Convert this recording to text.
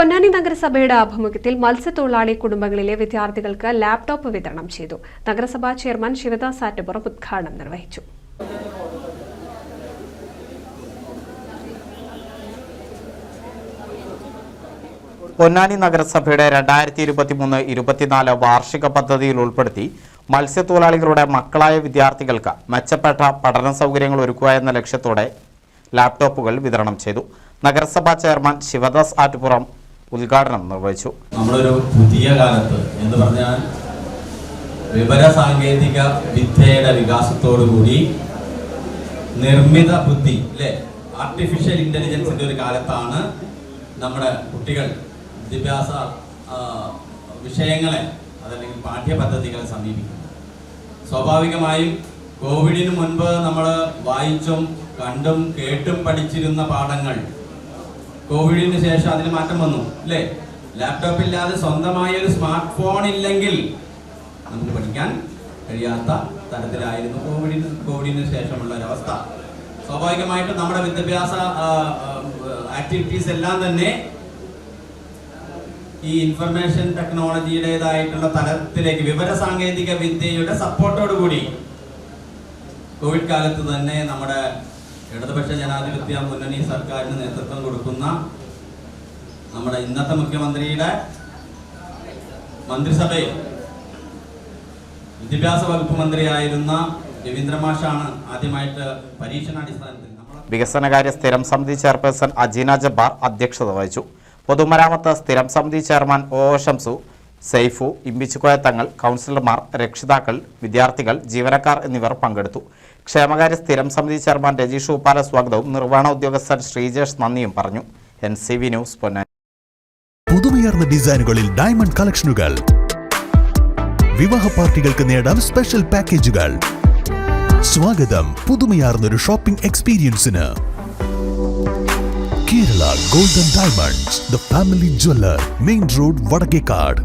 പൊന്നാനി നഗരസഭയുടെ ആഭിമുഖ്യത്തിൽ മത്സ്യത്തൊഴിലാളി കുടുംബങ്ങളിലെ വിദ്യാർത്ഥികൾക്ക് ലാപ്ടോപ്പ് വിതരണം ചെയ്തു. നഗരസഭാ ചെയർമാൻ ശിവദാസ് ആറ്റുപുറം ഉദ്ഘാടനം നിർവഹിച്ചു. പൊന്നാനി നഗരസഭയുടെ 2023-24 വാർഷിക പദ്ധതിയിൽ ഉൾപ്പെടുത്തി മത്സ്യത്തൊഴിലാളികളുടെ മക്കളായ വിദ്യാർത്ഥികൾക്ക് മെച്ചപ്പെട്ട പഠന സൗകര്യങ്ങൾ ഒരുക്കുക എന്ന ലക്ഷ്യത്തോടെ ലാപ്ടോപ്പുകൾ വിതരണം ചെയ്തു. നഗരസഭാ ചെയർമാൻ ശിവദാസ് ആറ്റുപുറം ഉദ്ഘാടനം നിർവഹിച്ചു. നമ്മളൊരു പുതിയ കാലത്ത് എന്ന് പറഞ്ഞാൽ വിവര സാങ്കേതിക വിദ്യയുടെ വികാസത്തോടുകൂടി നിർമ്മിത ബുദ്ധി ആർട്ടിഫിഷ്യൽ ഇന്റലിജൻസിന്റെ ഒരു കാലത്താണ് നമ്മുടെ കുട്ടികൾ വിദ്യാഭ്യാസ വിഷയങ്ങളെ അതല്ലെങ്കിൽ പാഠ്യപദ്ധതികളെ സമീപിക്കുന്നത്. സ്വാഭാവികമായും കോവിഡിന് മുൻപ് നമ്മൾ വായിച്ചും കണ്ടും കേട്ടും പഠിച്ചിരുന്ന പാഠങ്ങൾ കോവിഡിന് ശേഷം അതിന് മാറ്റം വന്നു ലാപ്ടോപ്പ് ഇല്ലാതെ സ്വന്തമായ ഒരു സ്മാർട്ട് ഫോൺ ഇല്ലെങ്കിൽ നമുക്ക് പഠിക്കാൻ കഴിയാത്ത തരത്തിലായിരുന്നു കോവിഡിന് ശേഷമുള്ള ഒരവസ്ഥ. സ്വാഭാവികമായിട്ടും നമ്മുടെ വിദ്യാഭ്യാസ ആക്ടിവിറ്റീസ് എല്ലാം തന്നെ ഈ ഇൻഫർമേഷൻ ടെക്നോളജിയുടേതായിട്ടുള്ള തലത്തിലേക്ക് വിവര സാങ്കേതിക വിദ്യയുടെ സപ്പോർട്ടോടുകൂടി കോവിഡ് കാലത്ത് തന്നെ നമ്മുടെ ഇടതുപക്ഷ ജനാധിപത്യ മുന്നണി സർക്കാരിന് നേതൃത്വം കൊടുക്കുന്ന നമ്മുടെ ഇന്നത്തെ മുഖ്യമന്ത്രിയുടെ മന്ത്രിസഭയിൽ വിദ്യാഭ്യാസ വകുപ്പ് മന്ത്രിയായിരുന്ന രവീന്ദ്ര മാഷാണ് ആദ്യമായിട്ട് പരീക്ഷണാടിസ്ഥാനത്തിൽ വികസനകാര്യ സ്ഥിരം സമിതി ചെയർപേഴ്സൺ അജീന ജബ്ബാർ അധ്യക്ഷത വഹിച്ചു. പൊതുമരാമത്ത് സ്ഥിരം സമിതി ചെയർമാൻ ഒ ഷംസു, സൈഫു, ഇമ്പിച്ചുകോയ തങ്ങൾ, കൗൺസിലർമാർ, രക്ഷിതാക്കൾ, വിദ്യാർത്ഥികൾ, ജീവനക്കാർ എന്നിവർ പങ്കെടുത്തു. ക്ഷേമകാര്യ സ്ഥിരം സമിതി ചെയർമാൻ രജീഷ് ഉപ്പാല സ്വാഗതവും നിർവഹണ ഉദ്യോഗസ്ഥൻ ശ്രീജേഷ് നന്ദിയും പറഞ്ഞു. NCV news Ponnani. പുതുമയാർന്ന ഡിസൈനുകളിൽ ഡയമണ്ട് കളക്ഷനുകൾ, വിവാഹ പാർട്ടികൾക്ക് നേടാൻ സ്പെഷ്യൽ പാക്കേജുകൾ. സ്വാഗതം പുതുമയാർന്നൊരു ഷോപ്പിംഗ് എക്സ്പീരിയൻസിന്. Kerala golden diamonds, the family jeweller, main road, Vadakkekad.